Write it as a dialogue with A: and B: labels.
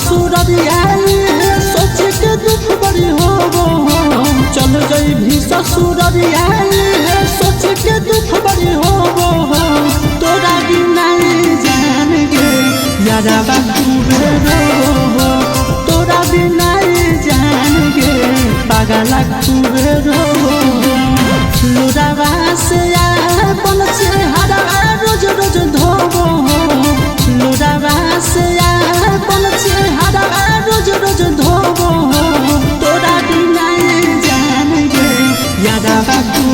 A: ससुररिया सोच के दुख बड़ी होबो चल जाई भी ससुररिया सोच के दुख बड़ी होबो तोरा बिना जान गे यारा बाबू रो तोरा बिना जान गे पागल खूबे रो लुरावा से अपन चेहरा रोज रोज धोबो लुरावा से अपन चेहरा रोज रोज धोबो तोरा बिना जान गे यारा बाबू